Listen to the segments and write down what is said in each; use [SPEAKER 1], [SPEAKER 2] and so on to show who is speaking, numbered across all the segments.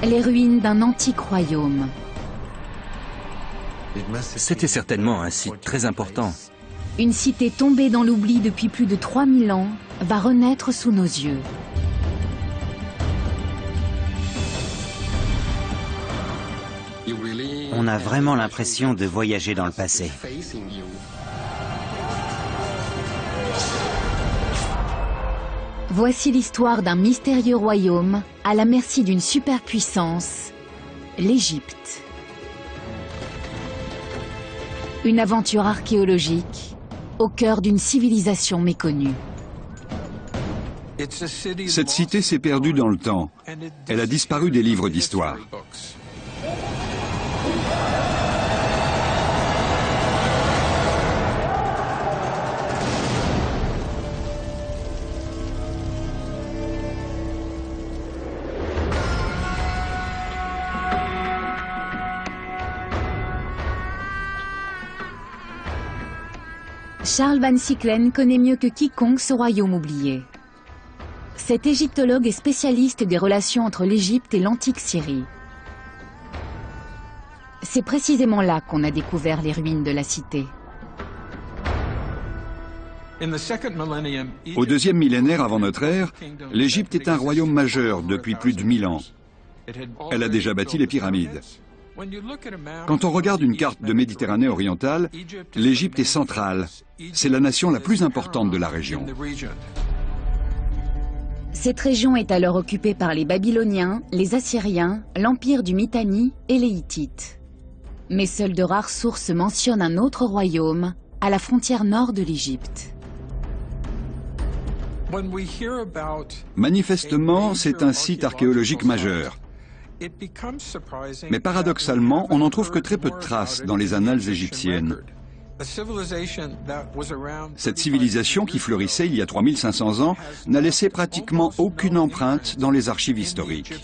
[SPEAKER 1] Les ruines d'un antique royaume.
[SPEAKER 2] C'était certainement un site très important.
[SPEAKER 1] Une cité tombée dans l'oubli depuis plus de 3000 ans va renaître sous nos yeux.
[SPEAKER 3] On a vraiment l'impression de voyager dans le passé.
[SPEAKER 1] Voici l'histoire d'un mystérieux royaume à la merci d'une superpuissance, l'Égypte. Une aventure archéologique au cœur d'une civilisation méconnue.
[SPEAKER 4] Cette cité s'est perdue dans le temps. Elle a disparu des livres d'histoire.
[SPEAKER 1] Charles Van Sicklen connaît mieux que quiconque ce royaume oublié. Cet égyptologue est spécialiste des relations entre l'Égypte et l'antique Syrie. C'est précisément là qu'on a découvert les ruines de la cité.
[SPEAKER 4] Au deuxième millénaire avant notre ère, l'Égypte est un royaume majeur depuis plus de 1000 ans. Elle a déjà bâti les pyramides. Quand on regarde une carte de Méditerranée orientale, l'Égypte est centrale. C'est la nation la plus importante de la région.
[SPEAKER 1] Cette région est alors occupée par les Babyloniens, les Assyriens, l'Empire du Mitanni et les Hittites. Mais seules de rares sources mentionnent un autre royaume, à la frontière nord de l'Égypte.
[SPEAKER 4] Manifestement, c'est un site archéologique majeur. Mais paradoxalement, on n'en trouve que très peu de traces dans les annales égyptiennes. Cette civilisation qui fleurissait il y a 3500 ans n'a laissé pratiquement aucune empreinte dans les archives historiques.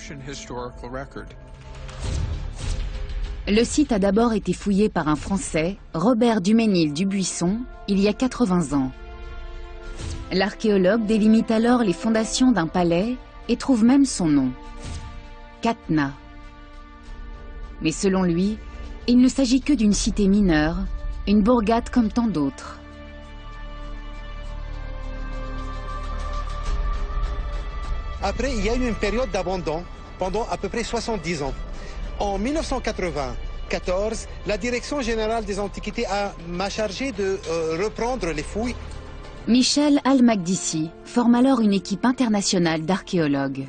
[SPEAKER 1] Le site a d'abord été fouillé par un Français, Robert Duménil-Dubuisson, il y a 80 ans. L'archéologue délimite alors les fondations d'un palais et trouve même son nom. Katna. Mais selon lui, il ne s'agit que d'une cité mineure, une bourgade comme tant d'autres.
[SPEAKER 5] Après, il y a eu une période d'abandon pendant à peu près 70 ans. En 1994, la Direction générale des Antiquités m'a chargé de reprendre les fouilles.
[SPEAKER 1] Michel Al-Makdissi forme alors une équipe internationale d'archéologues.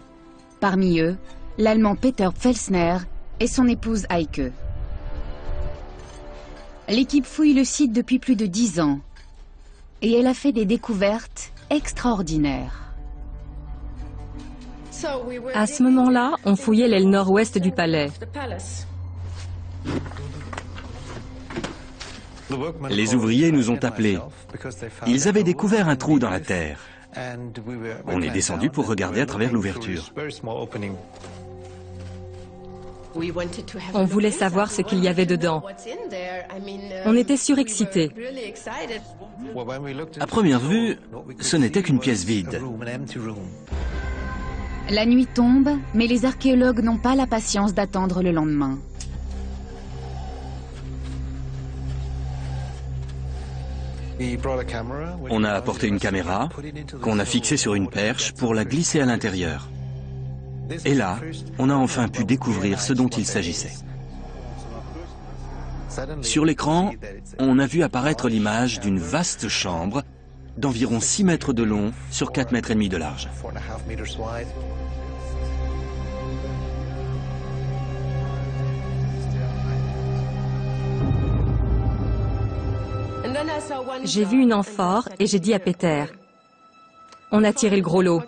[SPEAKER 1] Parmi eux, l'Allemand Peter Pfelsner et son épouse Heike. L'équipe fouille le site depuis plus de 10 ans et elle a fait des découvertes extraordinaires.
[SPEAKER 6] À ce moment-là, on fouillait l'aile nord-ouest du palais.
[SPEAKER 2] Les ouvriers nous ont appelés. Ils avaient découvert un trou dans la terre. On est descendu pour regarder à travers l'ouverture.
[SPEAKER 6] On voulait savoir ce qu'il y avait dedans. On était surexcités.
[SPEAKER 2] À première vue, ce n'était qu'une pièce vide.
[SPEAKER 1] La nuit tombe, mais les archéologues n'ont pas la patience d'attendre le lendemain.
[SPEAKER 2] On a apporté une caméra qu'on a fixée sur une perche pour la glisser à l'intérieur. Et là, on a enfin pu découvrir ce dont il s'agissait. Sur l'écran, on a vu apparaître l'image d'une vaste chambre d'environ 6 mètres de long sur 4,5 mètres de large.
[SPEAKER 6] J'ai vu une amphore et j'ai dit à Peter, on a tiré le gros lot.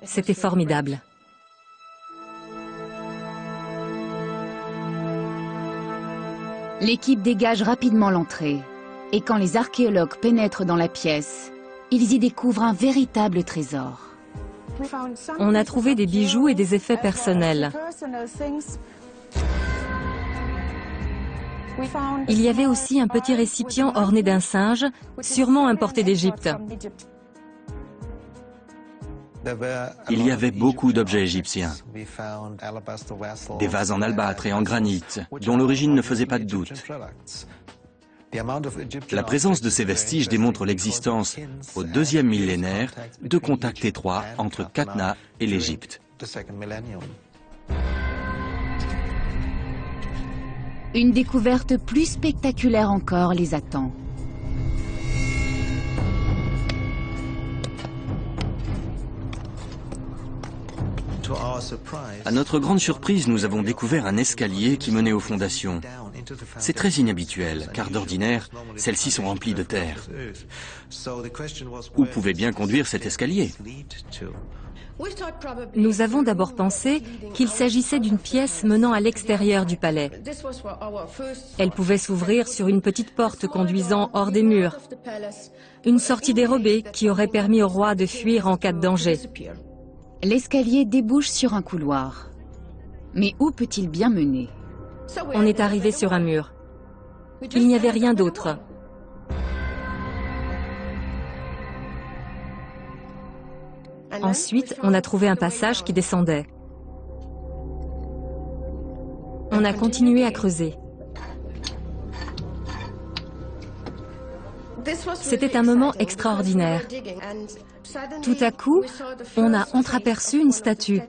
[SPEAKER 6] C'était formidable.
[SPEAKER 1] L'équipe dégage rapidement l'entrée. Et quand les archéologues pénètrent dans la pièce, ils y découvrent un véritable trésor.
[SPEAKER 6] On a trouvé des bijoux et des effets personnels. Il y avait aussi un petit récipient orné d'un singe, sûrement importé d'Égypte.
[SPEAKER 2] Il y avait beaucoup d'objets égyptiens. Des vases en albâtre et en granit, dont l'origine ne faisait pas de doute. La présence de ces vestiges démontre l'existence, au 2e millénaire, de contacts étroits entre Qatna et l'Égypte.
[SPEAKER 1] Une découverte plus spectaculaire encore les attend.
[SPEAKER 2] À notre grande surprise, nous avons découvert un escalier qui menait aux fondations. C'est très inhabituel, car d'ordinaire, celles-ci sont remplies de terre. Où pouvait bien conduire cet escalier?
[SPEAKER 6] Nous avons d'abord pensé qu'il s'agissait d'une pièce menant à l'extérieur du palais. Elle pouvait s'ouvrir sur une petite porte conduisant hors des murs. Une sortie dérobée qui aurait permis au roi de fuir en cas de danger.
[SPEAKER 1] L'escalier débouche sur un couloir. Mais où peut-il bien mener?
[SPEAKER 6] On est arrivé sur un mur. Il n'y avait rien d'autre. Ensuite, on a trouvé un passage qui descendait. On a continué à creuser. C'était un moment extraordinaire. Tout à coup, on a entreaperçu une statue.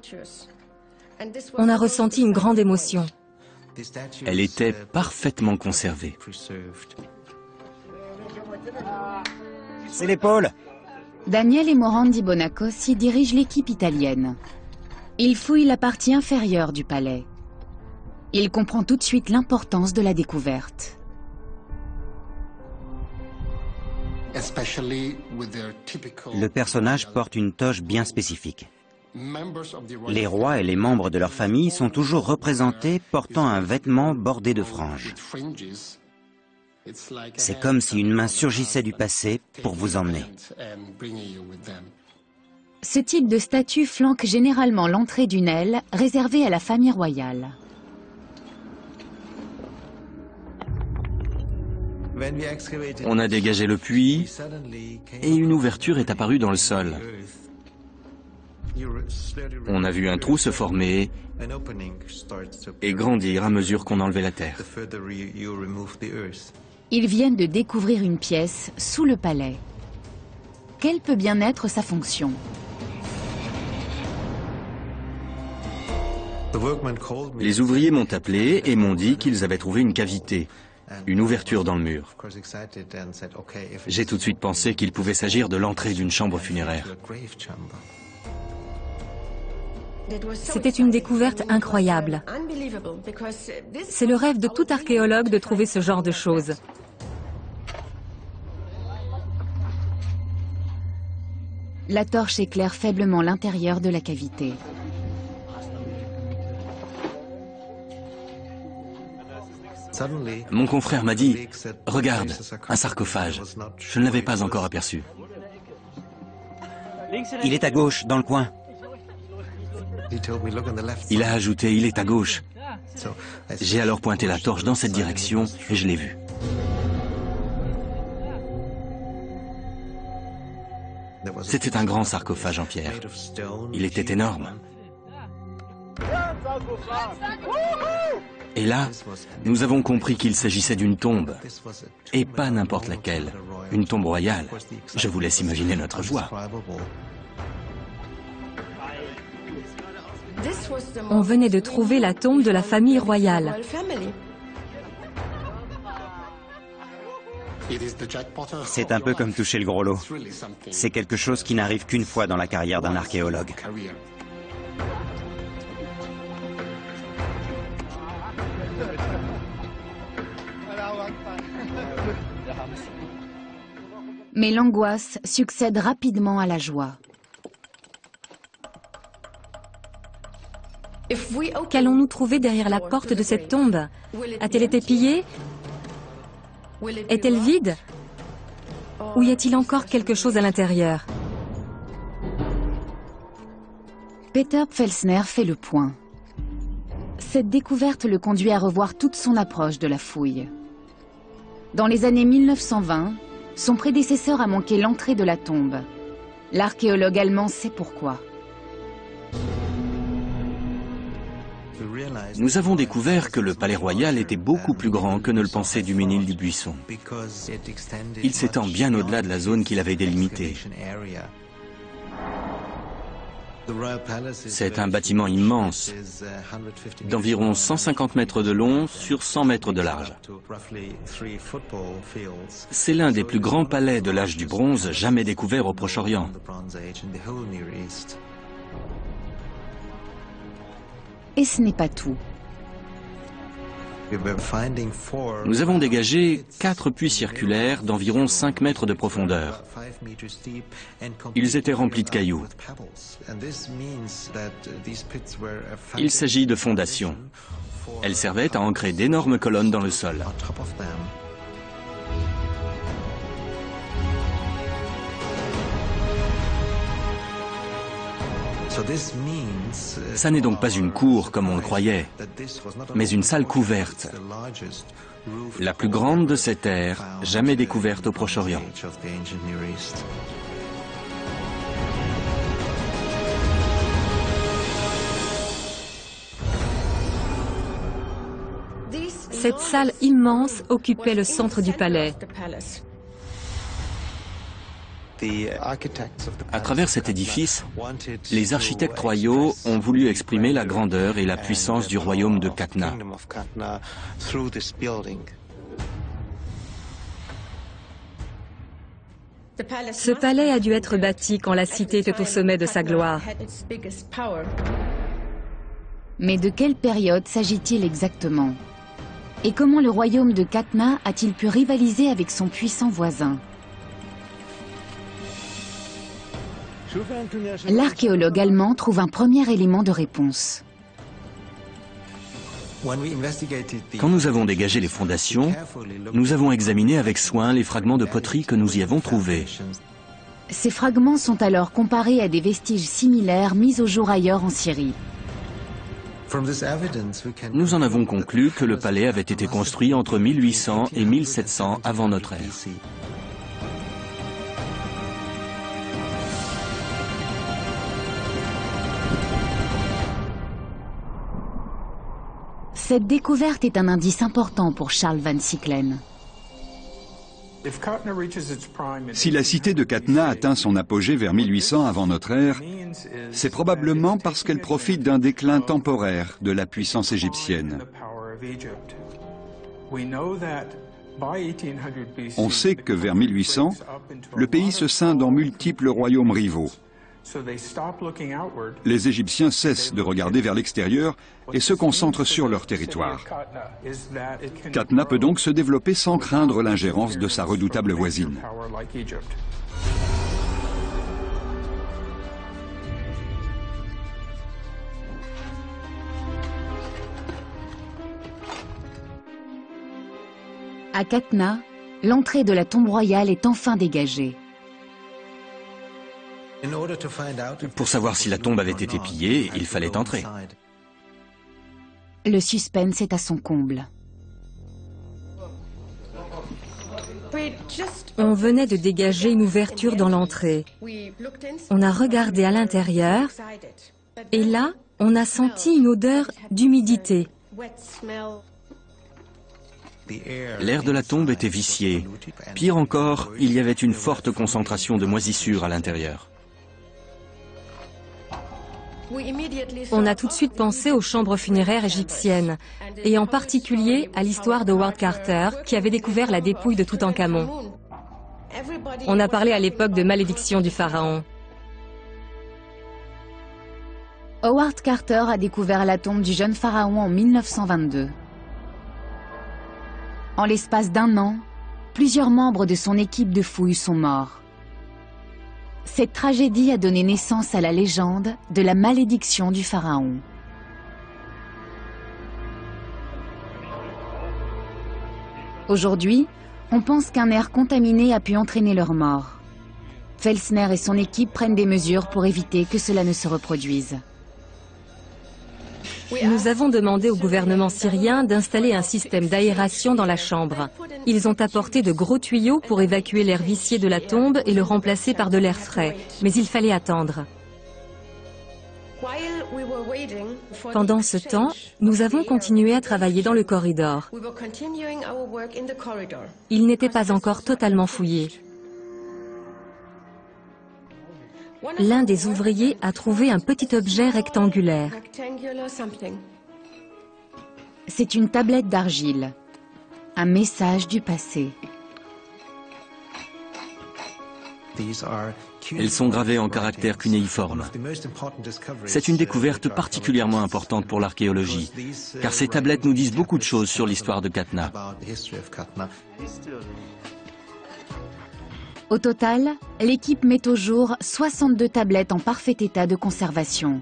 [SPEAKER 6] On a ressenti une grande émotion.
[SPEAKER 2] Elle était parfaitement conservée.
[SPEAKER 3] C'est l'épaule.
[SPEAKER 1] Daniel et Morandi Bonacossi dirigent l'équipe italienne. Il fouille la partie inférieure du palais. Il comprend tout de suite l'importance de la découverte.
[SPEAKER 3] Le personnage porte une toge bien spécifique. Les rois et les membres de leur famille sont toujours représentés portant un vêtement bordé de franges. C'est comme si une main surgissait du passé pour vous emmener.
[SPEAKER 1] Ce type de statue flanque généralement l'entrée d'une aile réservée à la famille royale.
[SPEAKER 2] On a dégagé le puits et une ouverture est apparue dans le sol. On a vu un trou se former et grandir à mesure qu'on enlevait la terre.
[SPEAKER 1] Ils viennent de découvrir une pièce sous le palais. Quelle peut bien être sa fonction?
[SPEAKER 2] Les ouvriers m'ont appelé et m'ont dit qu'ils avaient trouvé une cavité, une ouverture dans le mur. J'ai tout de suite pensé qu'il pouvait s'agir de l'entrée d'une chambre funéraire.
[SPEAKER 6] C'était une découverte incroyable. C'est le rêve de tout archéologue de trouver ce genre de choses.
[SPEAKER 1] La torche éclaire faiblement l'intérieur de la cavité.
[SPEAKER 2] Mon confrère m'a dit « Regarde, un sarcophage. Je ne l'avais pas encore aperçu. »
[SPEAKER 3] Il est à gauche, dans le coin.
[SPEAKER 2] Il a ajouté « Il est à gauche. » J'ai alors pointé la torche dans cette direction et je l'ai vu. C'était un grand sarcophage en pierre. Il était énorme. Et là, nous avons compris qu'il s'agissait d'une tombe. Et pas n'importe laquelle. Une tombe royale. Je vous laisse imaginer notre joie.
[SPEAKER 6] On venait de trouver la tombe de la famille royale.
[SPEAKER 3] C'est un peu comme toucher le gros lot. C'est quelque chose qui n'arrive qu'une fois dans la carrière d'un archéologue.
[SPEAKER 1] Mais l'angoisse succède rapidement à la joie.
[SPEAKER 6] Qu'allons-nous trouver derrière la porte de cette tombe? A-t-elle été pillée? Est-elle vide? Ou y a-t-il encore quelque chose à l'intérieur?
[SPEAKER 1] Peter Pfelsner fait le point. Cette découverte le conduit à revoir toute son approche de la fouille. Dans les années 1920, son prédécesseur a manqué l'entrée de la tombe. L'archéologue allemand sait pourquoi.
[SPEAKER 2] Nous avons découvert que le palais royal était beaucoup plus grand que ne le pensait Duménil-du-Buisson. Il s'étend bien au-delà de la zone qu'il avait délimitée. C'est un bâtiment immense, d'environ 150 mètres de long sur 100 mètres de large. C'est l'un des plus grands palais de l'âge du bronze jamais découvert au Proche-Orient.
[SPEAKER 1] Et ce n'est pas tout.
[SPEAKER 2] Nous avons dégagé 4 puits circulaires d'environ 5 mètres de profondeur. Ils étaient remplis de cailloux. Il s'agit de fondations. Elles servaient à ancrer d'énormes colonnes dans le sol. Ça n'est donc pas une cour comme on le croyait, mais une salle couverte, la plus grande de cette ère jamais découverte au Proche-Orient.
[SPEAKER 6] Cette salle immense occupait le centre du palais.
[SPEAKER 2] À travers cet édifice, les architectes royaux ont voulu exprimer la grandeur et la puissance du royaume de Qatna.
[SPEAKER 6] Ce palais a dû être bâti quand la cité était au sommet de sa gloire.
[SPEAKER 1] Mais de quelle période s'agit-il exactement? Et comment le royaume de Qatna a-t-il pu rivaliser avec son puissant voisin? L'archéologue allemand trouve un premier élément de réponse.
[SPEAKER 2] Quand nous avons dégagé les fondations, nous avons examiné avec soin les fragments de poterie que nous y avons trouvés.
[SPEAKER 1] Ces fragments sont alors comparés à des vestiges similaires mis au jour ailleurs en Syrie.
[SPEAKER 2] Nous en avons conclu que le palais avait été construit entre 1800 et 1700 avant notre ère.
[SPEAKER 1] Cette découverte est un indice important pour Charles Van Sicklen.
[SPEAKER 4] Si la cité de Qatna atteint son apogée vers 1800 avant notre ère, c'est probablement parce qu'elle profite d'un déclin temporaire de la puissance égyptienne. On sait que vers 1800, le pays se scinde en multiples royaumes rivaux. Les Égyptiens cessent de regarder vers l'extérieur et se concentrent sur leur territoire. Qatna peut donc se développer sans craindre l'ingérence de sa redoutable voisine.
[SPEAKER 1] À Qatna, l'entrée de la tombe royale est enfin dégagée.
[SPEAKER 2] Pour savoir si la tombe avait été pillée, il fallait entrer.
[SPEAKER 1] Le suspense est à son comble.
[SPEAKER 6] On venait de dégager une ouverture dans l'entrée. On a regardé à l'intérieur et là, on a senti une odeur d'humidité.
[SPEAKER 2] L'air de la tombe était vicié. Pire encore, il y avait une forte concentration de moisissures à l'intérieur.
[SPEAKER 6] On a tout de suite pensé aux chambres funéraires égyptiennes, et en particulier à l'histoire de Howard Carter, qui avait découvert la dépouille de Toutankhamon. On a parlé à l'époque de malédiction du pharaon.
[SPEAKER 1] Howard Carter a découvert la tombe du jeune pharaon en 1922. En l'espace d'un an, plusieurs membres de son équipe de fouilles sont morts. Cette tragédie a donné naissance à la légende de la malédiction du pharaon. Aujourd'hui, on pense qu'un air contaminé a pu entraîner leur mort. Felsner et son équipe prennent des mesures pour éviter que cela ne se reproduise.
[SPEAKER 6] Nous avons demandé au gouvernement syrien d'installer un système d'aération dans la chambre. Ils ont apporté de gros tuyaux pour évacuer l'air vicié de la tombe et le remplacer par de l'air frais. Mais il fallait attendre. Pendant ce temps, nous avons continué à travailler dans le corridor. Il n'était pas encore totalement fouillé. L'un des ouvriers a trouvé un petit objet rectangulaire.
[SPEAKER 1] C'est une tablette d'argile. Un message du passé.
[SPEAKER 2] Elles sont gravées en caractères cunéiformes. C'est une découverte particulièrement importante pour l'archéologie, car ces tablettes nous disent beaucoup de choses sur l'histoire de Qatna.
[SPEAKER 1] Au total, l'équipe met au jour 62 tablettes en parfait état de conservation.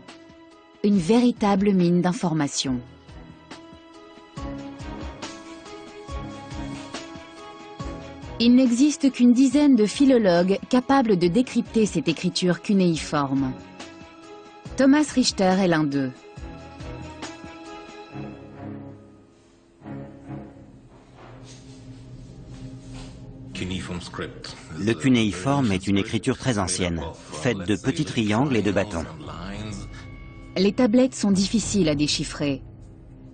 [SPEAKER 1] Une véritable mine d'informations. Il n'existe qu'une dizaine de philologues capables de décrypter cette écriture cunéiforme. Thomas Richter est l'un d'eux.
[SPEAKER 3] Le cunéiforme est une écriture très ancienne, faite de petits triangles et de bâtons.
[SPEAKER 1] Les tablettes sont difficiles à déchiffrer,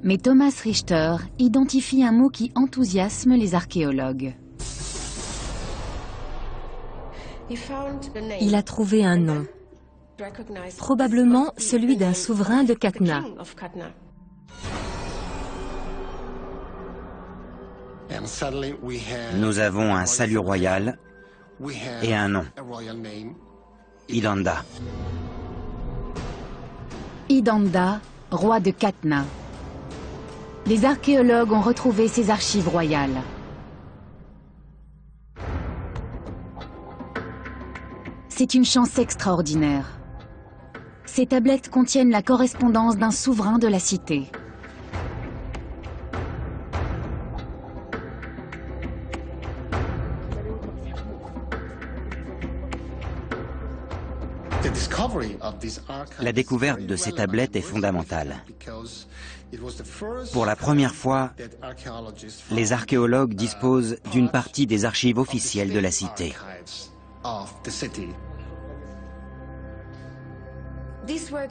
[SPEAKER 1] mais Thomas Richter identifie un mot qui enthousiasme les archéologues.
[SPEAKER 6] Il a trouvé un nom, probablement celui d'un souverain de Qatna.
[SPEAKER 3] Nous avons un salut royal et un nom, Idanda.
[SPEAKER 1] Idanda, roi de Qatna. Les archéologues ont retrouvé ses archives royales. C'est une chance extraordinaire. Ces tablettes contiennent la correspondance d'un souverain de la cité.
[SPEAKER 3] La découverte de ces tablettes est fondamentale. Pour la première fois, les archéologues disposent d'une partie des archives officielles de la cité.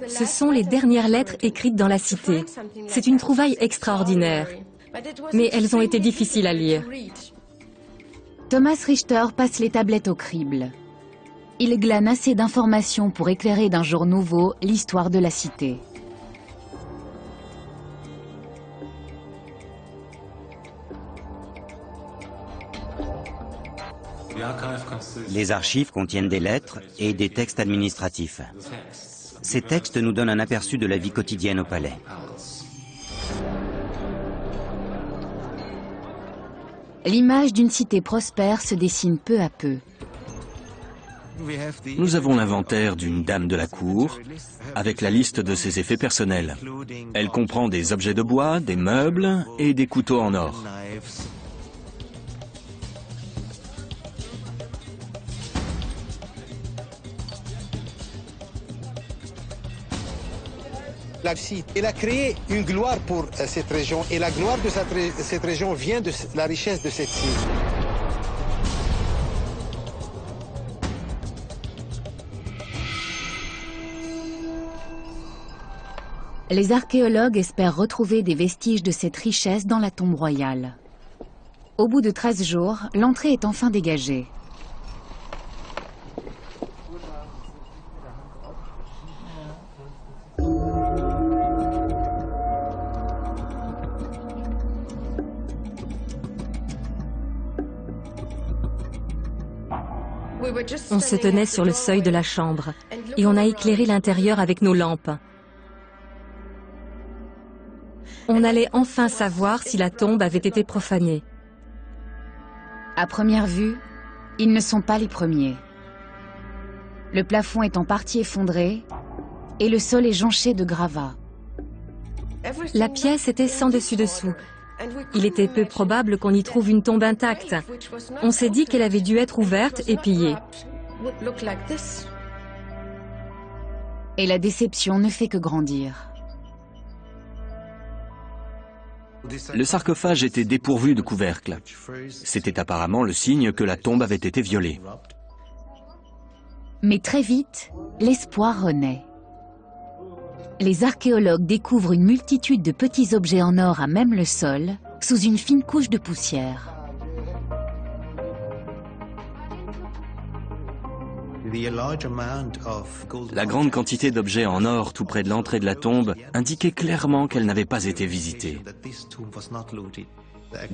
[SPEAKER 6] Ce sont les dernières lettres écrites dans la cité. C'est une trouvaille extraordinaire, mais elles ont été difficiles à lire.
[SPEAKER 1] Thomas Richter passe les tablettes au crible. Il glane assez d'informations pour éclairer d'un jour nouveau l'histoire de la cité.
[SPEAKER 3] Les archives contiennent des lettres et des textes administratifs. Ces textes nous donnent un aperçu de la vie quotidienne au palais.
[SPEAKER 1] L'image d'une cité prospère se dessine peu à peu.
[SPEAKER 2] Nous avons l'inventaire d'une dame de la cour, avec la liste de ses effets personnels. Elle comprend des objets de bois, des meubles et des couteaux en or.
[SPEAKER 5] Il a créé une gloire pour cette région, et la gloire de cette région vient de la richesse de cette île.
[SPEAKER 1] Les archéologues espèrent retrouver des vestiges de cette richesse dans la tombe royale. Au bout de 13 jours, l'entrée est enfin dégagée.
[SPEAKER 6] On se tenait sur le seuil de la chambre et on a éclairé l'intérieur avec nos lampes. On allait enfin savoir si la tombe avait été profanée.
[SPEAKER 1] À première vue, ils ne sont pas les premiers. Le plafond est en partie effondré et le sol est jonché de gravats.
[SPEAKER 6] La pièce était sans dessus-dessous. Il était peu probable qu'on y trouve une tombe intacte. On s'est dit qu'elle avait dû être ouverte et pillée.
[SPEAKER 1] Et la déception ne fait que grandir.
[SPEAKER 2] Le sarcophage était dépourvu de couvercle. C'était apparemment le signe que la tombe avait été violée.
[SPEAKER 1] Mais très vite, l'espoir renaît. les archéologues découvrent une multitude de petits objets en or à même le sol, sous une fine couche de poussière.
[SPEAKER 2] La grande quantité d'objets en or tout près de l'entrée de la tombe indiquait clairement qu'elle n'avait pas été visitée.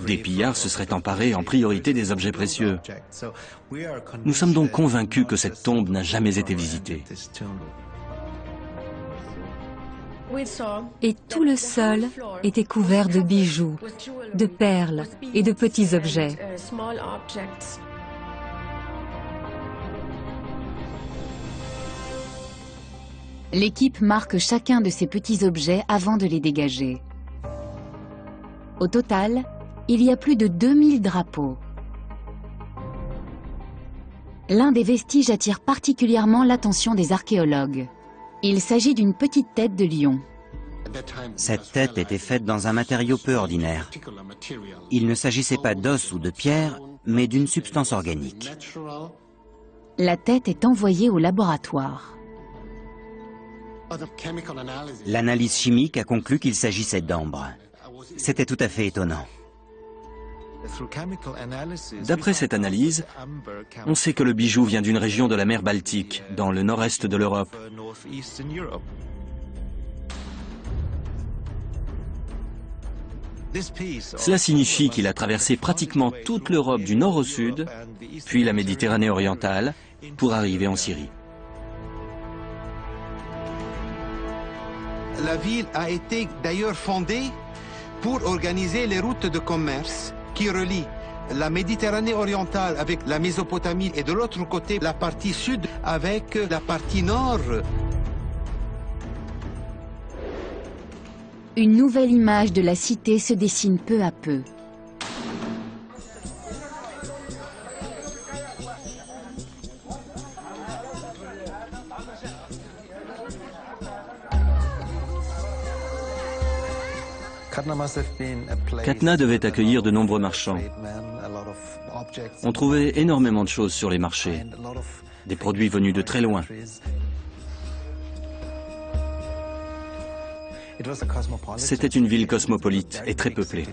[SPEAKER 2] Des pillards se seraient emparés en priorité des objets précieux. Nous sommes donc convaincus que cette tombe n'a jamais été visitée.
[SPEAKER 6] Et tout le sol était couvert de bijoux, de perles et de petits objets.
[SPEAKER 1] L'équipe marque chacun de ces petits objets avant de les dégager. Au total, il y a plus de 2000 drapeaux. L'un des vestiges attire particulièrement l'attention des archéologues. Il s'agit d'une petite tête de lion.
[SPEAKER 3] Cette tête était faite dans un matériau peu ordinaire. Il ne s'agissait pas d'os ou de pierre, mais d'une substance organique.
[SPEAKER 1] La tête est envoyée au laboratoire.
[SPEAKER 3] L'analyse chimique a conclu qu'il s'agissait d'ambre. C'était tout à fait étonnant.
[SPEAKER 2] D'après cette analyse, on sait que le bijou vient d'une région de la mer Baltique, dans le nord-est de l'Europe. Cela signifie qu'il a traversé pratiquement toute l'Europe du nord au sud, puis la Méditerranée orientale, pour arriver en Syrie.
[SPEAKER 5] La ville a été d'ailleurs fondée pour organiser les routes de commerce qui relient la Méditerranée orientale avec la Mésopotamie et de l'autre côté la partie sud avec la partie nord.
[SPEAKER 1] Une nouvelle image de la cité se dessine peu à peu.
[SPEAKER 2] Qatna devait accueillir de nombreux marchands. On trouvait énormément de choses sur les marchés, des produits venus de très loin. C'était une ville cosmopolite et très peuplée.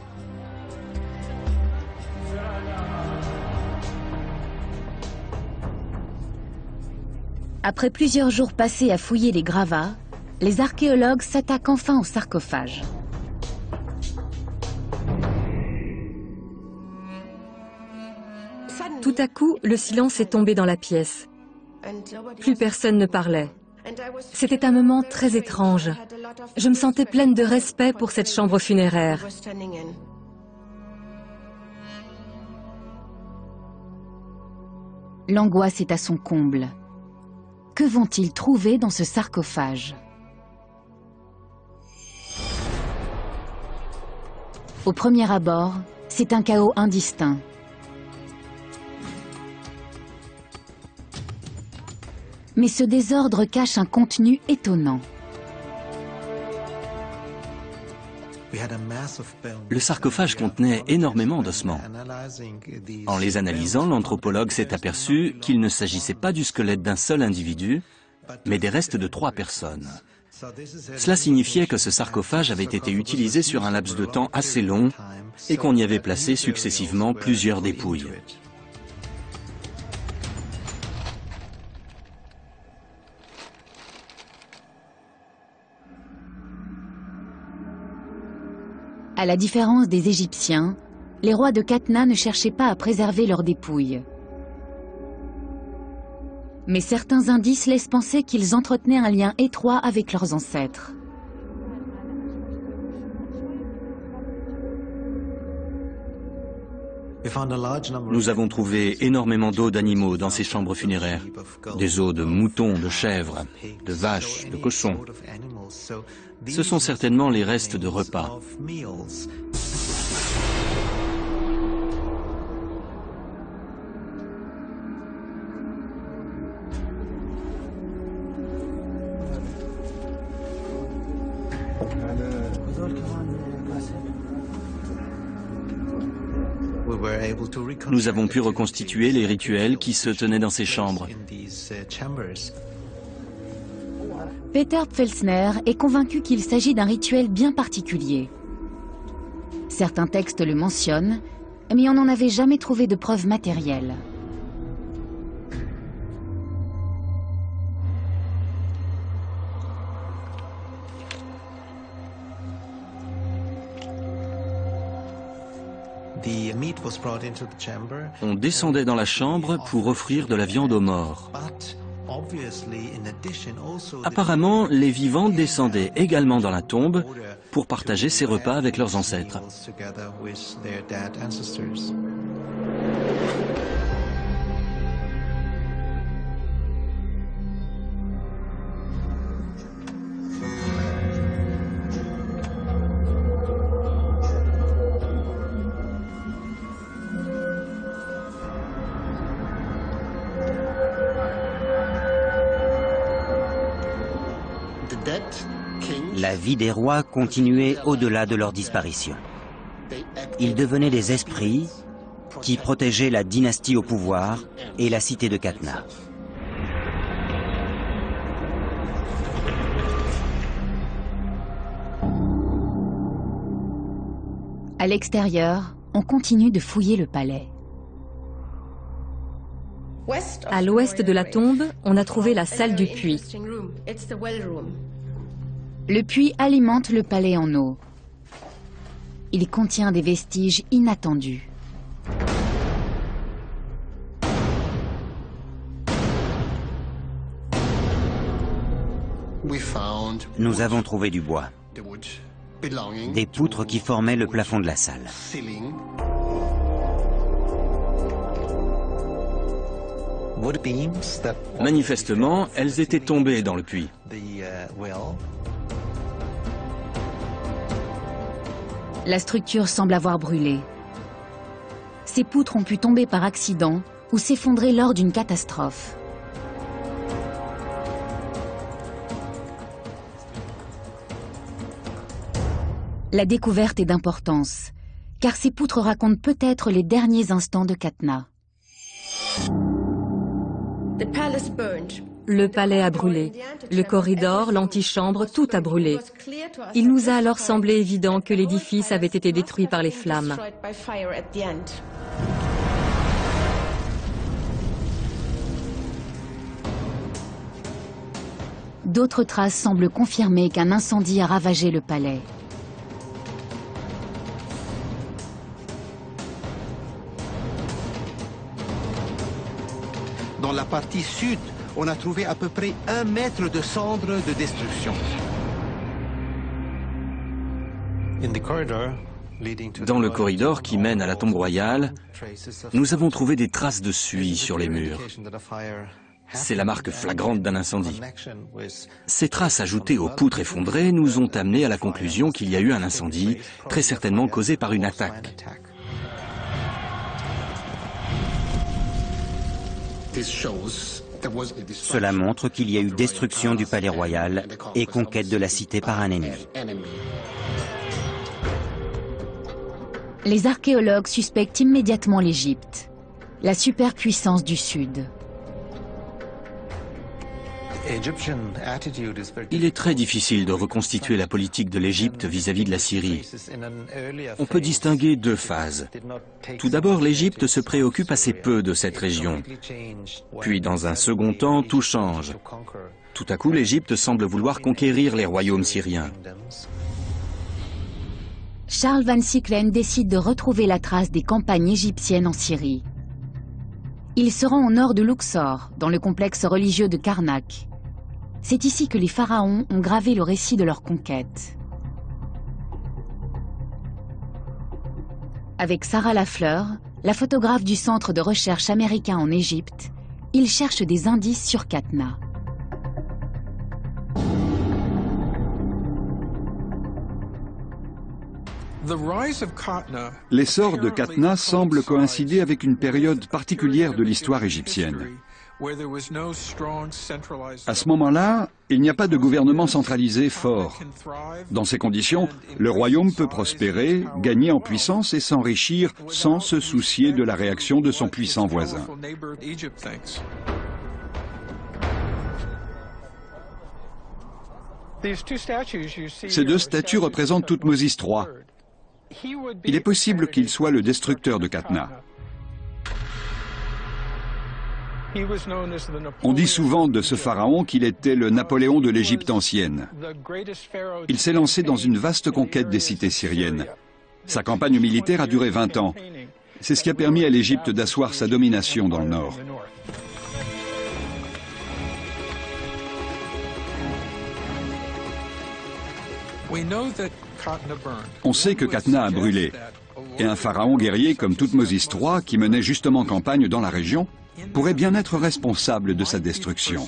[SPEAKER 1] Après plusieurs jours passés à fouiller les gravats, les archéologues s'attaquent enfin au sarcophage.
[SPEAKER 6] Tout à coup, le silence est tombé dans la pièce. Plus personne ne parlait. C'était un moment très étrange. Je me sentais pleine de respect pour cette chambre funéraire.
[SPEAKER 1] L'angoisse est à son comble. Que vont-ils trouver dans ce sarcophage? Au premier abord, c'est un chaos indistinct. Mais ce désordre cache un contenu étonnant.
[SPEAKER 2] Le sarcophage contenait énormément d'ossements. En les analysant, l'anthropologue s'est aperçu qu'il ne s'agissait pas du squelette d'un seul individu, mais des restes de 3 personnes. Cela signifiait que ce sarcophage avait été utilisé sur un laps de temps assez long et qu'on y avait placé successivement plusieurs dépouilles.
[SPEAKER 1] À la différence des Égyptiens, les rois de Qatna ne cherchaient pas à préserver leurs dépouilles. Mais certains indices laissent penser qu'ils entretenaient un lien étroit avec leurs ancêtres.
[SPEAKER 2] Nous avons trouvé énormément d'os d'animaux dans ces chambres funéraires. Des os de moutons, de chèvres, de vaches, de cochons. Ce sont certainement les restes de repas. Nous avons pu reconstituer les rituels qui se tenaient dans ces chambres.
[SPEAKER 1] Peter Pfelsner est convaincu qu'il s'agit d'un rituel bien particulier. Certains textes le mentionnent, mais on n'en avait jamais trouvé de preuves matérielles.
[SPEAKER 2] On descendait dans la chambre pour offrir de la viande aux morts. Apparemment, les vivants descendaient également dans la tombe pour partager ces repas avec leurs ancêtres.
[SPEAKER 3] La vie des rois continuait au-delà de leur disparition. Ils devenaient des esprits qui protégeaient la dynastie au pouvoir et la cité de Qatna.
[SPEAKER 1] À l'extérieur, on continue de fouiller le palais.
[SPEAKER 6] À l'ouest de la tombe, on a trouvé la salle du puits.
[SPEAKER 1] Le puits alimente le palais en eau. Il contient des vestiges inattendus.
[SPEAKER 3] Nous avons trouvé du bois, des poutres qui formaient le plafond de la salle.
[SPEAKER 2] Manifestement, elles étaient tombées dans le puits.
[SPEAKER 1] La structure semble avoir brûlé. Ces poutres ont pu tomber par accident ou s'effondrer lors d'une catastrophe. La découverte est d'importance, car ces poutres racontent peut-être les derniers instants de Qatna.
[SPEAKER 6] Le palais a brûlé. Le corridor, l'antichambre, tout a brûlé. Il nous a alors semblé évident que l'édifice avait été détruit par les flammes.
[SPEAKER 1] D'autres traces semblent confirmer qu'un incendie a ravagé le palais.
[SPEAKER 5] Dans la partie sud, on a trouvé à peu près 1 mètre de cendres de destruction.
[SPEAKER 2] Dans le corridor qui mène à la tombe royale, nous avons trouvé des traces de suie sur les murs. C'est la marque flagrante d'un incendie. Ces traces ajoutées aux poutres effondrées nous ont amenés à la conclusion qu'il y a eu un incendie, très certainement causé par une attaque.
[SPEAKER 3] Cela montre qu'il y a eu destruction du palais royal et conquête de la cité par un ennemi.
[SPEAKER 1] Les archéologues suspectent immédiatement l'Égypte, la superpuissance du Sud.
[SPEAKER 2] Il est très difficile de reconstituer la politique de l'Égypte vis-à-vis de la Syrie. On peut distinguer 2 phases. Tout d'abord, l'Égypte se préoccupe assez peu de cette région. Puis, dans un second temps, tout change. Tout à coup, l'Égypte semble vouloir conquérir les royaumes syriens.
[SPEAKER 1] Charles Van Sicklen décide de retrouver la trace des campagnes égyptiennes en Syrie. Il se rend au nord de Luxor, dans le complexe religieux de Karnak. C'est ici que les pharaons ont gravé le récit de leur conquête. Avec Sarah Lafleur, la photographe du centre de recherche américain en Égypte, il cherche des indices sur Qatna.
[SPEAKER 4] L'essor de Qatna semble coïncider avec une période particulière de l'histoire égyptienne. À ce moment-là, il n'y a pas de gouvernement centralisé fort. Dans ces conditions, le royaume peut prospérer, gagner en puissance et s'enrichir sans se soucier de la réaction de son puissant voisin. Ces deux statues représentent Thoutmôsis III. Il est possible qu'il soit le destructeur de Qatna. On dit souvent de ce pharaon qu'il était le Napoléon de l'Égypte ancienne. Il s'est lancé dans une vaste conquête des cités syriennes. Sa campagne militaire a duré 20 ans. C'est ce qui a permis à l'Égypte d'asseoir sa domination dans le nord. On sait que Qatna a brûlé. Et un pharaon guerrier comme Thoutmôsis III, qui menait justement campagne dans la région, pourrait bien être responsable de sa destruction.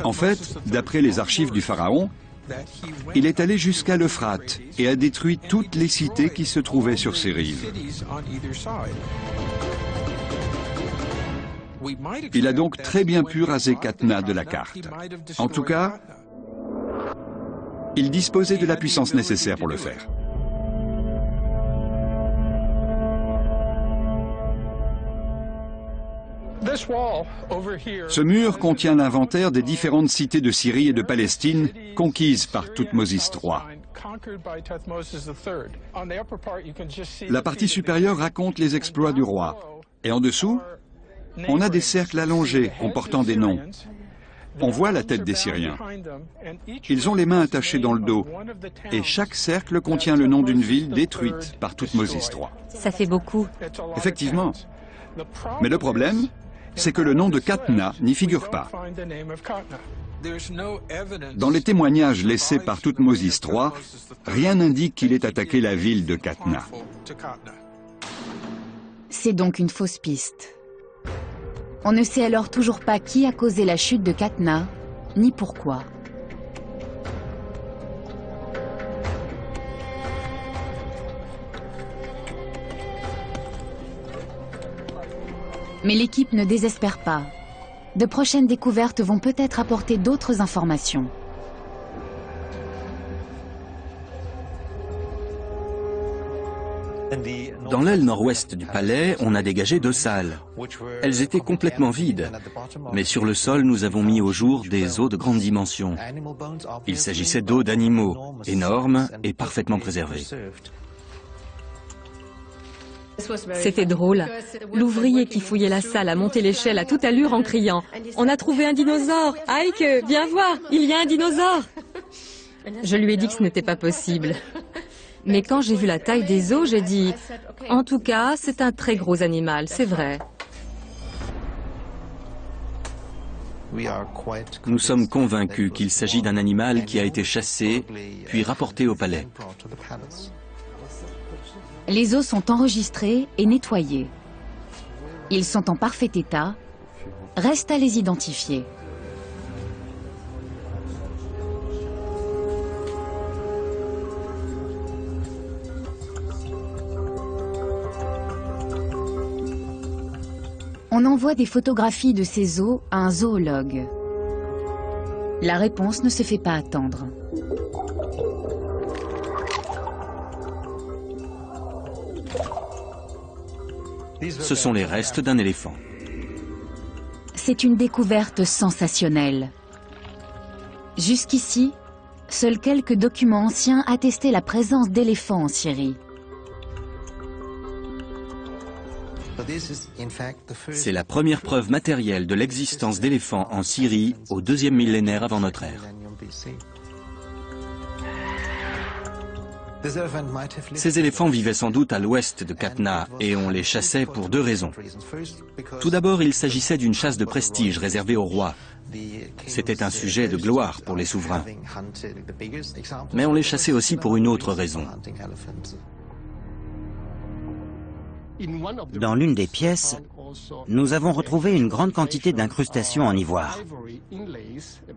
[SPEAKER 4] En fait, d'après les archives du pharaon, il est allé jusqu'à l'Euphrate et a détruit toutes les cités qui se trouvaient sur ses rives. Il a donc très bien pu raser Qatna de la carte. En tout cas, il disposait de la puissance nécessaire pour le faire. Ce mur contient l'inventaire des différentes cités de Syrie et de Palestine conquises par Thoutmôsis III. La partie supérieure raconte les exploits du roi. Et en dessous, on a des cercles allongés comportant des noms. On voit la tête des Syriens. Ils ont les mains attachées dans le dos. Et chaque cercle contient le nom d'une ville détruite par Thoutmôsis III.
[SPEAKER 6] Ça fait beaucoup.
[SPEAKER 4] Effectivement. Mais le problème, c'est que le nom de Qatna n'y figure pas. Dans les témoignages laissés par Thoutmôsis III, rien n'indique qu'il ait attaqué la ville de Qatna.
[SPEAKER 1] C'est donc une fausse piste. On ne sait alors toujours pas qui a causé la chute de Qatna, ni pourquoi. Mais l'équipe ne désespère pas. De prochaines découvertes vont peut-être apporter d'autres informations.
[SPEAKER 2] Dans l'aile nord-ouest du palais, on a dégagé 2 salles. Elles étaient complètement vides, mais sur le sol, nous avons mis au jour des os de grande dimension. Il s'agissait d'os d'animaux, énormes et parfaitement préservés.
[SPEAKER 6] C'était drôle. L'ouvrier qui fouillait la salle a monté l'échelle à toute allure en criant « On a trouvé un dinosaure! Heike, viens voir, il y a un dinosaure !» Je lui ai dit que ce n'était pas possible. Mais quand j'ai vu la taille des os, j'ai dit « En tout cas, c'est un très gros animal, c'est vrai. »
[SPEAKER 2] Nous sommes convaincus qu'il s'agit d'un animal qui a été chassé, puis rapporté au palais.
[SPEAKER 1] Les os sont enregistrés et nettoyés. Ils sont en parfait état. Reste à les identifier. On envoie des photographies de ces os à un zoologue. La réponse ne se fait pas attendre.
[SPEAKER 2] Ce sont les restes d'un éléphant.
[SPEAKER 1] C'est une découverte sensationnelle. Jusqu'ici, seuls quelques documents anciens attestaient la présence d'éléphants en Syrie.
[SPEAKER 2] C'est la première preuve matérielle de l'existence d'éléphants en Syrie au 2e millénaire avant notre ère. Ces éléphants vivaient sans doute à l'ouest de Qatna et on les chassait pour 2 raisons. Tout d'abord, il s'agissait d'une chasse de prestige réservée au roi. C'était un sujet de gloire pour les souverains. Mais on les chassait aussi pour une autre raison.
[SPEAKER 3] Dans l'une des pièces, nous avons retrouvé une grande quantité d'incrustations en ivoire.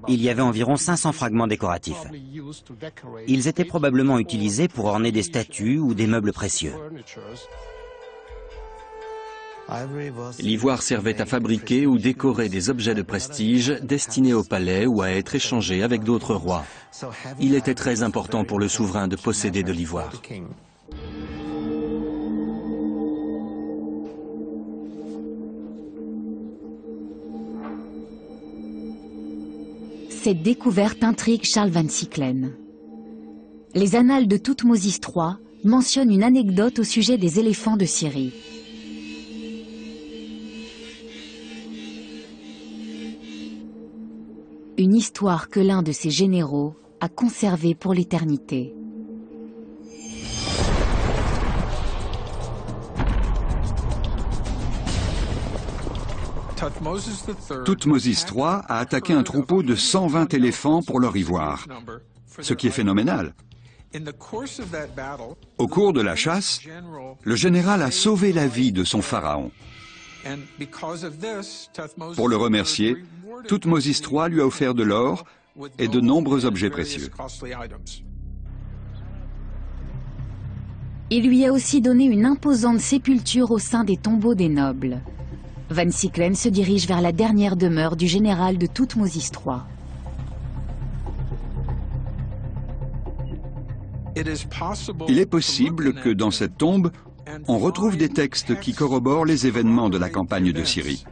[SPEAKER 3] Il y avait environ 500 fragments décoratifs. Ils étaient probablement utilisés pour orner des statues ou des meubles précieux.
[SPEAKER 2] L'ivoire servait à fabriquer ou décorer des objets de prestige destinés au palais ou à être échangés avec d'autres rois. Il était très important pour le souverain de posséder de l'ivoire.
[SPEAKER 1] Cette découverte intrigue Charles Van Sicklen. Les annales de Thoutmôsis III mentionnent une anecdote au sujet des éléphants de Syrie. Une histoire que l'un de ses généraux a conservée pour l'éternité.
[SPEAKER 4] Thoutmôsis III a attaqué un troupeau de 120 éléphants pour leur ivoire, ce qui est phénoménal. Au cours de la chasse, le général a sauvé la vie de son pharaon. Pour le remercier, Thoutmôsis III lui a offert de l'or et de nombreux objets précieux.
[SPEAKER 1] Il lui a aussi donné une imposante sépulture au sein des tombeaux des nobles. Van Sicklen se dirige vers la dernière demeure du général de Thoutmôsis III.
[SPEAKER 4] Il est possible que dans cette tombe, on retrouve des textes qui corroborent les événements de la campagne de Syrie.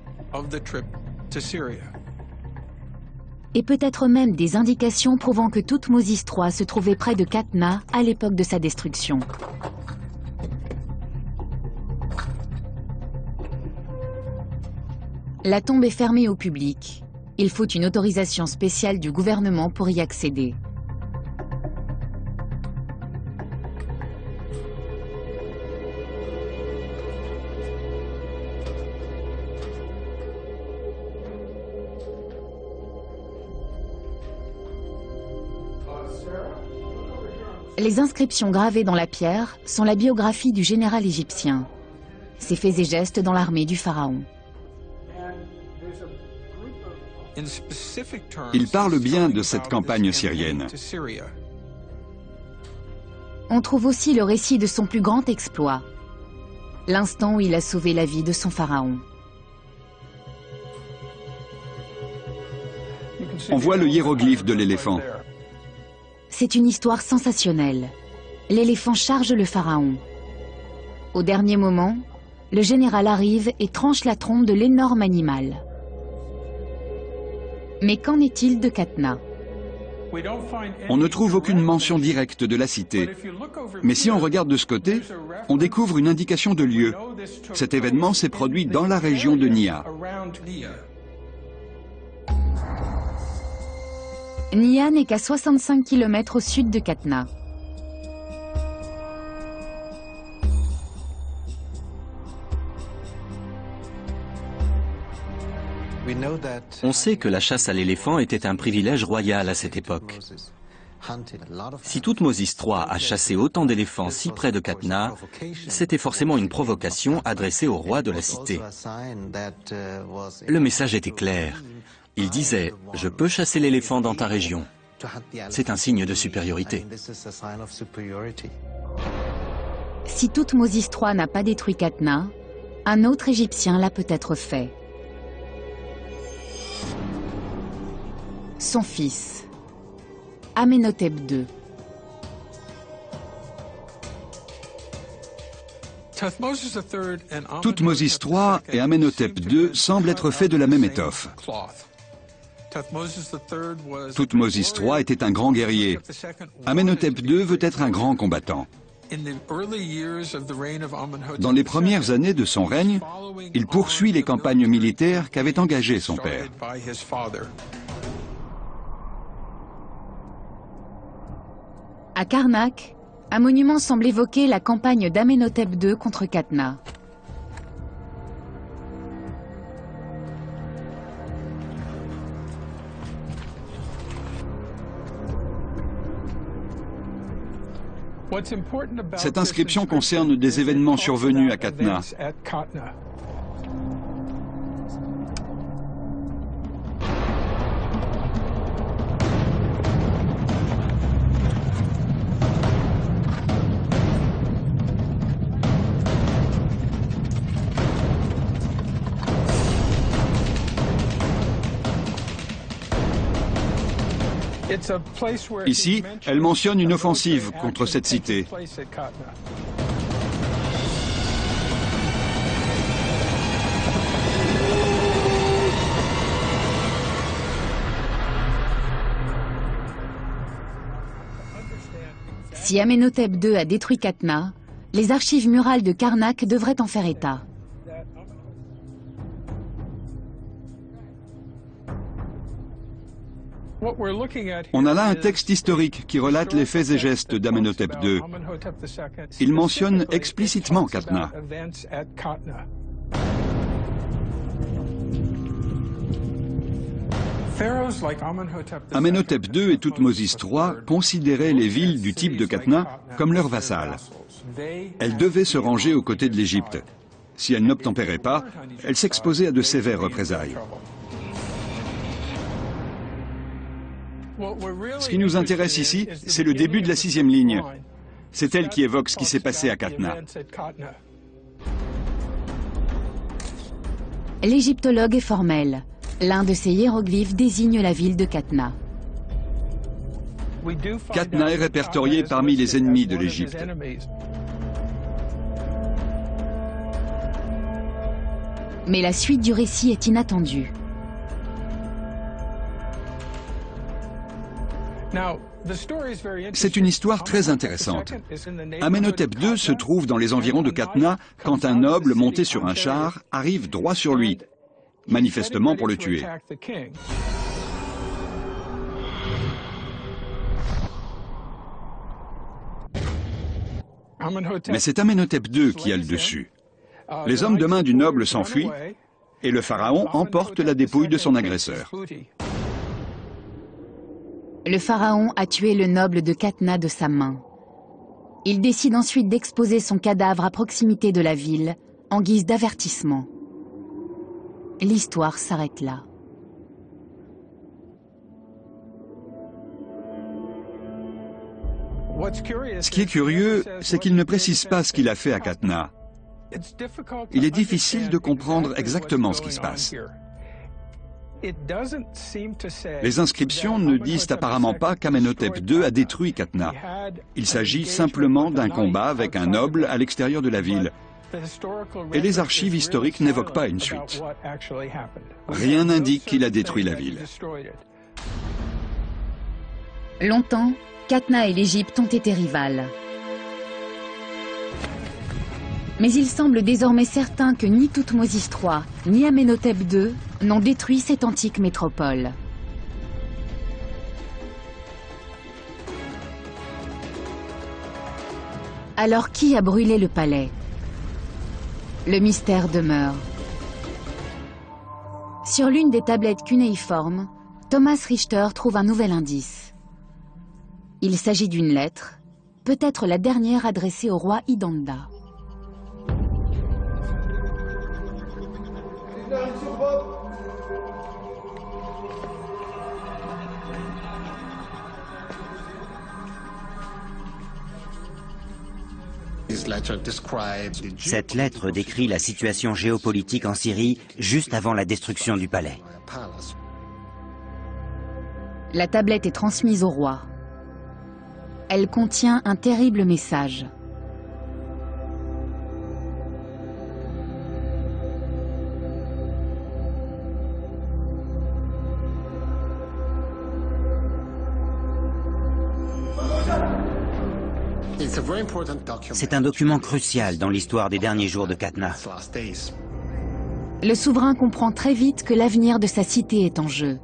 [SPEAKER 1] Et peut-être même des indications prouvant que Thoutmôsis III se trouvait près de Qatna à l'époque de sa destruction. La tombe est fermée au public. Il faut une autorisation spéciale du gouvernement pour y accéder. Les inscriptions gravées dans la pierre sont la biographie du général égyptien. Ses faits et gestes dans l'armée du pharaon.
[SPEAKER 4] Il parle bien de cette campagne syrienne.
[SPEAKER 1] On trouve aussi le récit de son plus grand exploit, l'instant où il a sauvé la vie de son pharaon.
[SPEAKER 4] On voit le hiéroglyphe de l'éléphant.
[SPEAKER 1] C'est une histoire sensationnelle. L'éléphant charge le pharaon. Au dernier moment, le général arrive et tranche la trompe de l'énorme animal. Mais qu'en est-il de Qatna?
[SPEAKER 4] On ne trouve aucune mention directe de la cité. Mais si on regarde de ce côté, on découvre une indication de lieu. Cet événement s'est produit dans la région de Nia.
[SPEAKER 1] Nia n'est qu'à 65 km au sud de Qatna.
[SPEAKER 2] On sait que la chasse à l'éléphant était un privilège royal à cette époque. Si Thoutmôsis III a chassé autant d'éléphants si près de Qatna, c'était forcément une provocation adressée au roi de la cité. Le message était clair. Il disait « Je peux chasser l'éléphant dans ta région ». C'est un signe de supériorité.
[SPEAKER 1] Si Thoutmôsis III n'a pas détruit Qatna, un autre Égyptien l'a peut-être fait. Son fils, Amenhotep II.
[SPEAKER 4] Thoutmôsis III et Amenhotep II semblent être faits de la même étoffe. Thoutmôsis III était un grand guerrier. Amenhotep II veut être un grand combattant. Dans les premières années de son règne, il poursuit les campagnes militaires qu'avait engagées son père.
[SPEAKER 1] À Karnak, un monument semble évoquer la campagne d'Amenhotep II contre Qatna.
[SPEAKER 4] Cette inscription concerne des événements survenus à Qatna. Ici, elle mentionne une offensive contre cette cité.
[SPEAKER 1] Si Amenhotep II a détruit Qatna, les archives murales de Karnak devraient en faire état.
[SPEAKER 4] On a là un texte historique qui relate les faits et gestes d'Amenhotep II. Il mentionne explicitement Qatna. Amenhotep II et Thoutmôsis III considéraient les villes du type de Qatna comme leurs vassales. Elles devaient se ranger aux côtés de l'Égypte. Si elles n'obtempéraient pas, elles s'exposaient à de sévères représailles. Ce qui nous intéresse ici, c'est le début de la 6e ligne. C'est elle qui évoque ce qui s'est passé à Qatna.
[SPEAKER 1] L'égyptologue est formel. L'un de ces hiéroglyphes désigne la ville de Qatna.
[SPEAKER 4] Qatna est répertorié parmi les ennemis de l'Égypte.
[SPEAKER 1] Mais la suite du récit est inattendue.
[SPEAKER 4] C'est une histoire très intéressante. Amenhotep II se trouve dans les environs de Qatna quand un noble monté sur un char arrive droit sur lui, manifestement pour le tuer. Mais c'est Amenhotep II qui a le dessus. Les hommes de main du noble s'enfuient et le pharaon emporte la dépouille de son agresseur.
[SPEAKER 1] Le pharaon a tué le noble de Qatna de sa main. Il décide ensuite d'exposer son cadavre à proximité de la ville, en guise d'avertissement. L'histoire s'arrête là.
[SPEAKER 4] Ce qui est curieux, c'est qu'il ne précise pas ce qu'il a fait à Qatna. Il est difficile de comprendre exactement ce qui se passe. Les inscriptions ne disent apparemment pas qu'Amenhotep II a détruit Qatna. Il s'agit simplement d'un combat avec un noble à l'extérieur de la ville. Et les archives historiques n'évoquent pas une suite. Rien n'indique qu'il a détruit la ville.
[SPEAKER 1] Longtemps, Qatna et l'Égypte ont été rivales. Mais il semble désormais certain que ni Thoutmôsis III, ni Amenhotep II n'ont détruit cette antique métropole. Alors qui a brûlé le palais? Le mystère demeure. Sur l'une des tablettes cunéiformes, Thomas Richter trouve un nouvel indice. Il s'agit d'une lettre, peut-être la dernière adressée au roi Idanda.
[SPEAKER 3] Cette lettre décrit la situation géopolitique en Syrie juste avant la destruction du palais.
[SPEAKER 1] La tablette est transmise au roi. Elle contient un terrible message.
[SPEAKER 3] C'est un document crucial dans l'histoire des derniers jours de Qatna.
[SPEAKER 1] Le souverain comprend très vite que l'avenir de sa cité est en jeu.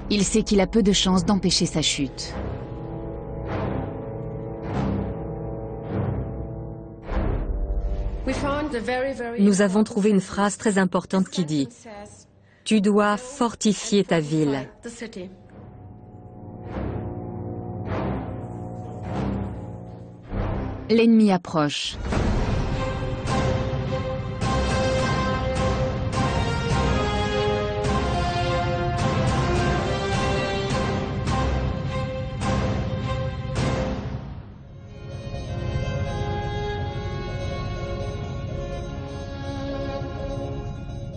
[SPEAKER 1] Il sait qu'il a peu de chances d'empêcher sa chute.
[SPEAKER 6] Nous avons trouvé une phrase très importante qui dit « Tu dois fortifier ta ville ».
[SPEAKER 1] L'ennemi approche.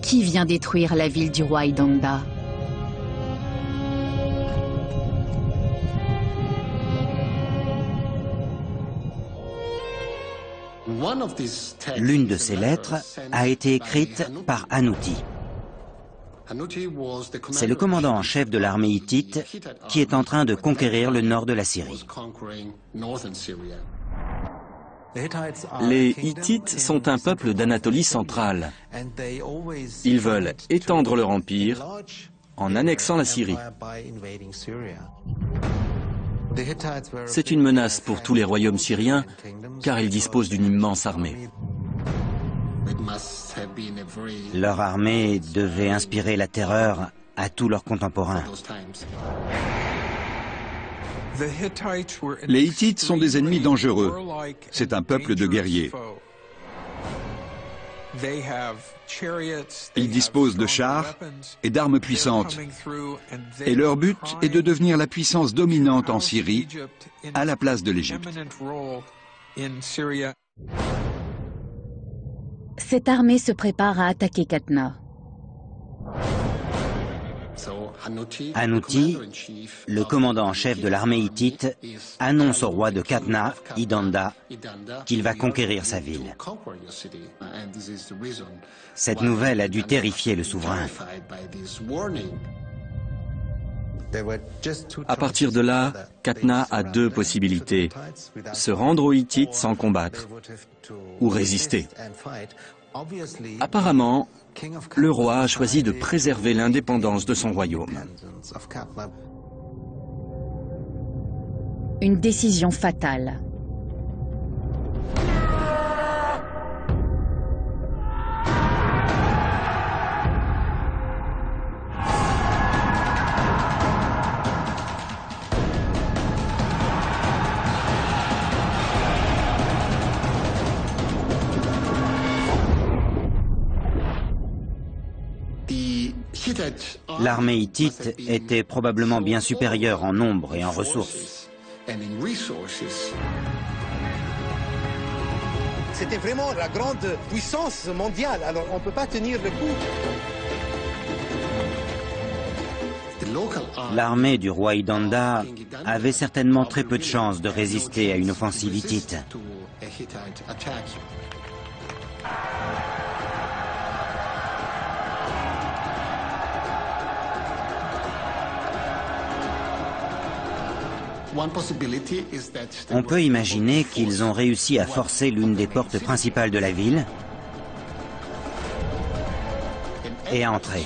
[SPEAKER 1] Qui vient détruire la ville du roi Idanda?
[SPEAKER 3] L'une de ces lettres a été écrite par Anouti. C'est le commandant en chef de l'armée hittite qui est en train de conquérir le nord de la Syrie.
[SPEAKER 2] Les Hittites sont un peuple d'Anatolie centrale. Ils veulent étendre leur empire en annexant la Syrie. C'est une menace pour tous les royaumes syriens, car ils disposent d'une immense armée.
[SPEAKER 3] Leur armée devait inspirer la terreur à tous leurs contemporains.
[SPEAKER 4] Les Hittites sont des ennemis dangereux. C'est un peuple de guerriers. Ils disposent de chars et d'armes puissantes. Et leur but est de devenir la puissance dominante en Syrie, à la place de l'Égypte.
[SPEAKER 1] Cette armée se prépare à attaquer Qatna.
[SPEAKER 3] Hanouti, le commandant en chef de l'armée hittite, annonce au roi de Qatna, Idanda, qu'il va conquérir sa ville. Cette nouvelle a dû terrifier le souverain.
[SPEAKER 2] À partir de là, Qatna a deux possibilités: se rendre aux Hittites sans combattre, ou résister. Apparemment, le roi a choisi de préserver l'indépendance de son royaume.
[SPEAKER 1] Une décision fatale.
[SPEAKER 3] L'armée hittite était probablement bien supérieure en nombre et en ressources.
[SPEAKER 5] C'était vraiment la grande puissance mondiale, alors on ne peut pas tenir le coup.
[SPEAKER 3] L'armée du roi Idanda avait certainement très peu de chances de résister à une offensive hittite. On peut imaginer qu'ils ont réussi à forcer l'une des portes principales de la ville et à entrer.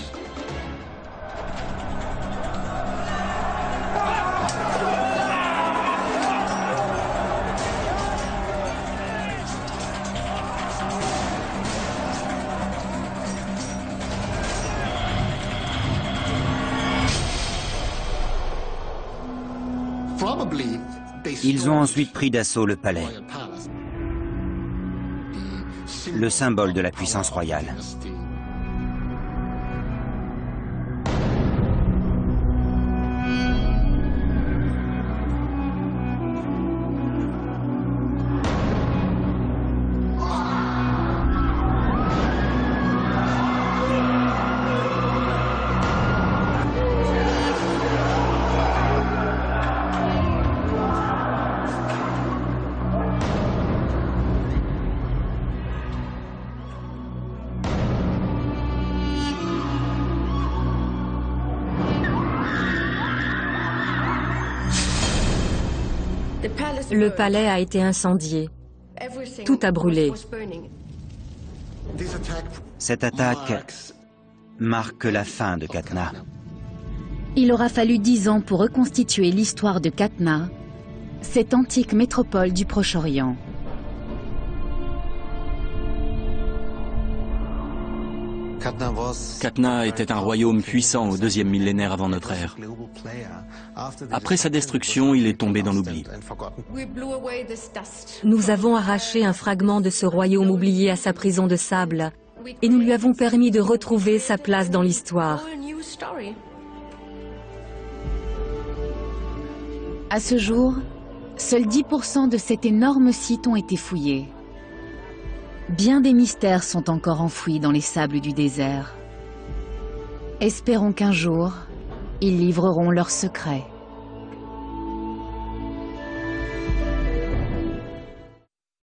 [SPEAKER 3] Ils ont ensuite pris d'assaut le palais, le symbole de la puissance royale.
[SPEAKER 6] Le palais a été incendié. Tout a brûlé.
[SPEAKER 3] Cette attaque marque la fin de Qatna.
[SPEAKER 1] Il aura fallu 10 ans pour reconstituer l'histoire de Qatna, cette antique métropole du Proche-Orient.
[SPEAKER 2] Qatna était un royaume puissant au 2e millénaire avant notre ère. Après sa destruction, il est tombé dans l'oubli.
[SPEAKER 6] Nous avons arraché un fragment de ce royaume oublié à sa prison de sable et nous lui avons permis de retrouver sa place dans l'histoire.
[SPEAKER 1] À ce jour, seuls 10% de cet énorme site ont été fouillés. Bien des mystères sont encore enfouis dans les sables du désert. Espérons qu'un jour, ils livreront leurs secrets.